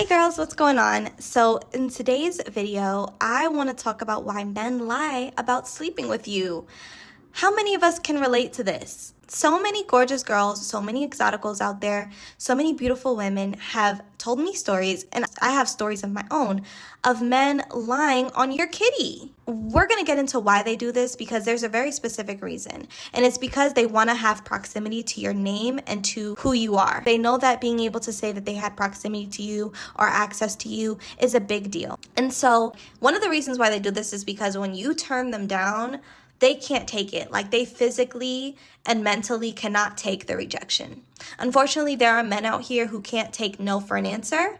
Hey girls, what's going on? So in today's video, I want to talk about why men lie about sleeping with you. How many of us can relate to this? So many gorgeous girls, so many exoticals out there, so many beautiful women have told me stories, and I have stories of my own, of men lying on your kitty. We're going to get into why they do this because there's a very specific reason. And it's because they want to have proximity to your name and to who you are. They know that being able to say that they had proximity to you or access to you is a big deal. And so one of the reasons why they do this is because when you turn them down, they can't take it. Like, they physically and mentally cannot take the rejection. Unfortunately, there are men out here who can't take no for an answer.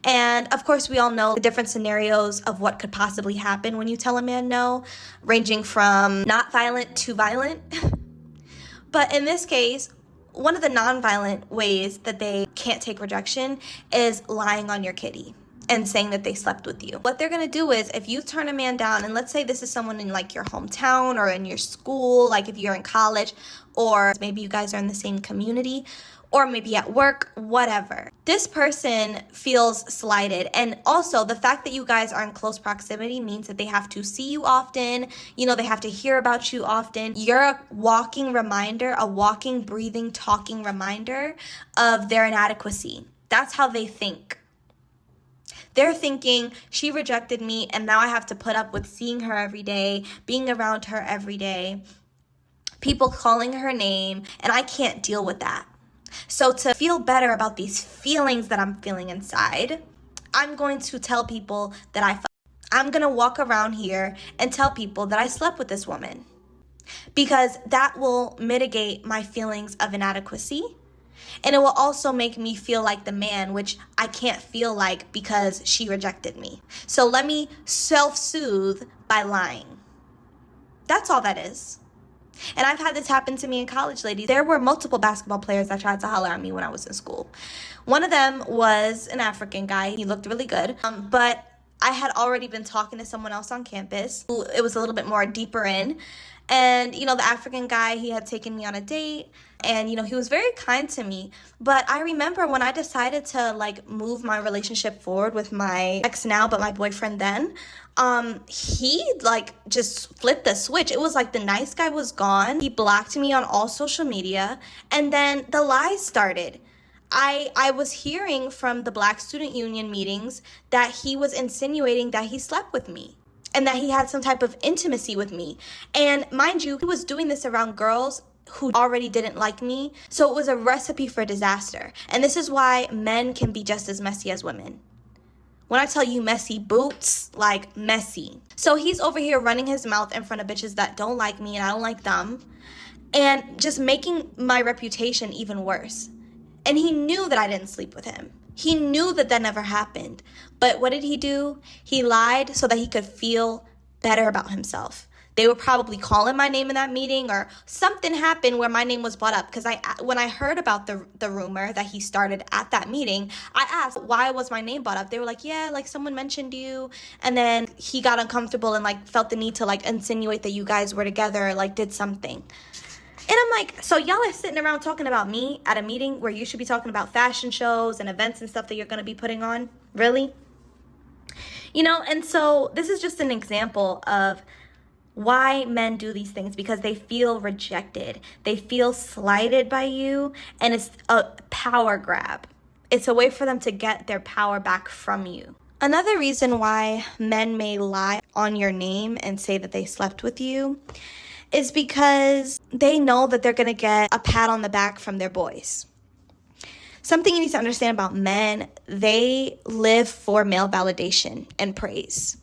And of course, we all know the different scenarios of what could possibly happen when you tell a man no, ranging from not violent to violent. But in this case, one of the non-violent ways that they can't take rejection is lying on your kitty and saying that they slept with you. What they're gonna do is, if you turn a man down, and let's say this is someone in like your hometown or in your school, like if you're in college, or maybe you guys are in the same community, or maybe at work, whatever. This person feels slighted. And also the fact that you guys are in close proximity means that they have to see you often, they have to hear about you often. You're a walking reminder, a walking, breathing, talking reminder of their inadequacy. That's how they think. They're thinking, she rejected me and now I have to put up with seeing her every day, being around her every day, people calling her name, and I can't deal with that. So to feel better about these feelings that I'm feeling inside, I'm going to tell people that I'm going to walk around here and tell people that I slept with this woman, because that will mitigate my feelings of inadequacy. And it will also make me feel like the man, which I can't feel like because she rejected me. So let me self-soothe by lying. That's all that is. And I've had this happen to me in college, ladies. There were multiple basketball players that tried to holler at me when I was in school. One of them was an African guy. He looked really good. But I had already been talking to someone else on campus who it was a little bit more deeper in. And, the African guy, he had taken me on a date. And, he was very kind to me. But I remember when I decided to, move my relationship forward with my ex now, but my boyfriend then, he, just flipped the switch. It was like the nice guy was gone. He blocked me on all social media. And then the lies started. I was hearing from the Black Student Union meetings that he was insinuating that he slept with me and that he had some type of intimacy with me. And mind you, he was doing this around girls who already didn't like me. So it was a recipe for disaster. And this is why men can be just as messy as women. When I tell you messy boots, messy. So he's over here running his mouth in front of bitches that don't like me and I don't like them, and just making my reputation even worse. And he knew that I didn't sleep with him. He knew that that never happened. But what did he do? He lied so that he could feel better about himself. They were probably calling my name in that meeting, or something happened where my name was brought up. Because when I heard about the rumor that he started at that meeting, I asked, why was my name brought up? They were like, yeah, someone mentioned you. And then he got uncomfortable and felt the need to insinuate that you guys were together, did something. And I'm like, so y'all are sitting around talking about me at a meeting where you should be talking about fashion shows and events and stuff that you're going to be putting on? Really? And so this is just an example of why men do these things, because they feel rejected. They feel slighted by you, and it's a power grab. It's a way for them to get their power back from you. Another reason why men may lie on your name and say that they slept with you is because they know that they're going to get a pat on the back from their boys. Something you need to understand about men, they live for male validation and praise.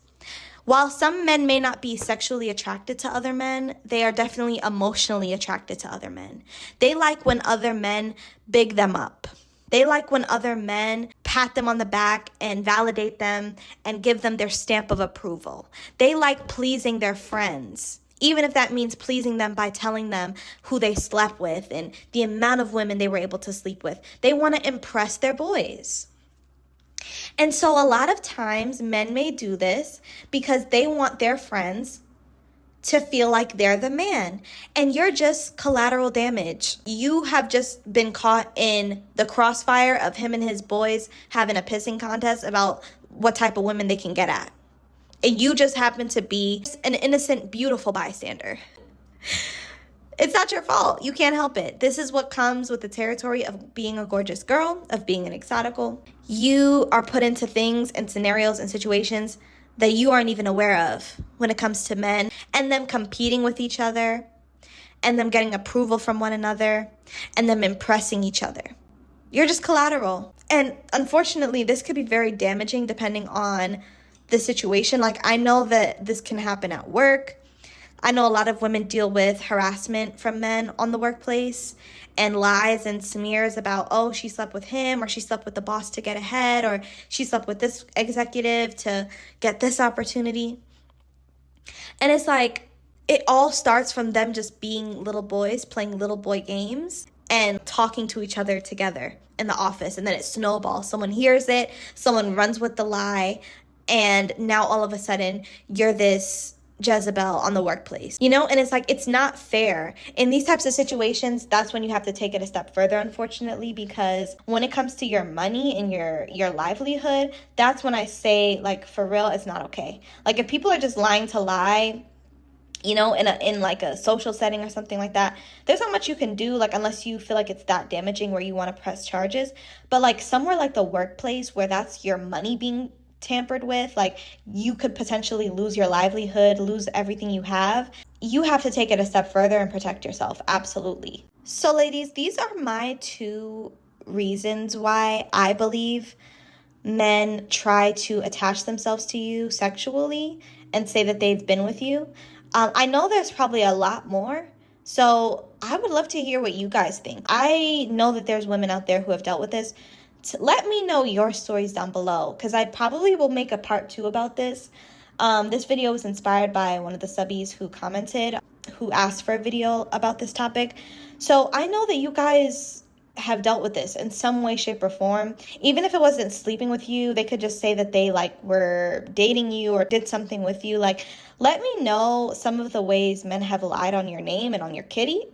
While some men may not be sexually attracted to other men, they are definitely emotionally attracted to other men. They like when other men big them up. They like when other men pat them on the back and validate them and give them their stamp of approval. They like pleasing their friends, even if that means pleasing them by telling them who they slept with and the amount of women they were able to sleep with. They want to impress their boys. And so a lot of times men may do this because they want their friends to feel like they're the man. And you're just collateral damage. You have just been caught in the crossfire of him and his boys having a pissing contest about what type of women they can get at. And you just happen to be an innocent, beautiful bystander. It's not your fault. You can't help it. This is what comes with the territory of being a gorgeous girl, of being an exotical. You are put into things and scenarios and situations that you aren't even aware of when it comes to men, and them competing with each other, and them getting approval from one another, and them impressing each other. You're just collateral. And unfortunately, this could be very damaging depending on the situation. Like, I know that this can happen at work. I know a lot of women deal with harassment from men on the workplace and lies and smears about, oh, she slept with him, or she slept with the boss to get ahead, or she slept with this executive to get this opportunity. And it's like, it all starts from them just being little boys playing little boy games and talking to each other together in the office. And then it snowballs. Someone hears it, someone runs with the lie, and now all of a sudden you're this Jezebel on the workplace, you know? And it's like, it's not fair. In these types of situations, that's when you have to take it a step further, unfortunately, because when it comes to your money and your livelihood, that's when I say, like, for real, it's not okay. Like, if people are just lying to lie, you know, in like a social setting or something like that, there's not much you can do, like, unless you feel like it's that damaging where you want to press charges. But like somewhere like the workplace where that's your money being tampered with, like, you could potentially lose your livelihood, lose everything you have. You have to take it a step further and protect yourself. Absolutely. So ladies, these are my 2 reasons why I believe men try to attach themselves to you sexually and say that they've been with you. I know there's probably a lot more, so I would love to hear what you guys think. I know that there's women out there who have dealt with this. Let me know your stories down below, because I probably will make a part 2 about this. This video was inspired by one of the subbies who commented, who asked for a video about this topic. So I know that you guys have dealt with this in some way, shape, or form. Even if it wasn't sleeping with you, they could just say that they like were dating you or did something with you. Like, let me know some of the ways men have lied on your name and on your kitty.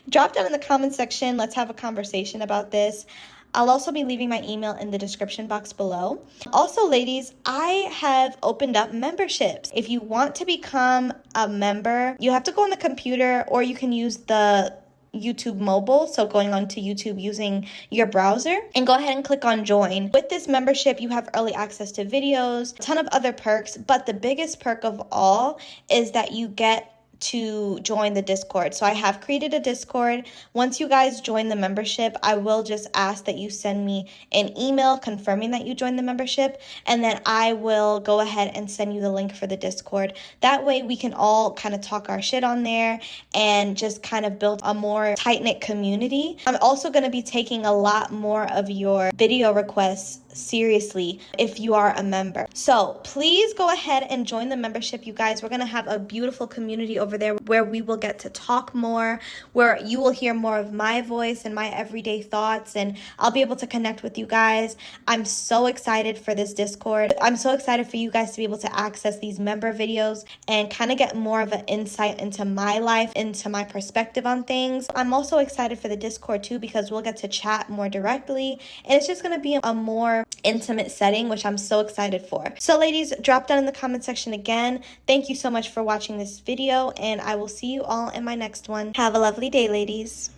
Drop down in the comment section. Let's have a conversation about this. I'll also be leaving my email in the description box below. Also, ladies, I have opened up memberships. If you want to become a member, you have to go on the computer, or you can use the YouTube mobile, so going onto YouTube using your browser, and go ahead and click on join. With this membership, you have early access to videos, a ton of other perks, but the biggest perk of all is that you get to join the Discord. So I have created a Discord. Once you guys join the membership, I will just ask that you send me an email confirming that you joined the membership, and then I will go ahead and send you the link for the Discord. That way we can all kind of talk our shit on there and just kind of build a more tight-knit community. I'm also going to be taking a lot more of your video requests seriously if you are a member. So please go ahead and join the membership, you guys. We're going to have a beautiful community over there where we will get to talk more, where you will hear more of my voice and my everyday thoughts, and I'll be able to connect with you guys. I'm so excited for this Discord. I'm so excited for you guys to be able to access these member videos and kind of get more of an insight into my life, into my perspective on things. I'm also excited for the Discord too, because we'll get to chat more directly, and it's just going to be a more intimate setting, which I'm so excited for. So ladies, drop down in the comment section again. Thank you so much for watching this video, and I will see you all in my next one. Have a lovely day, ladies.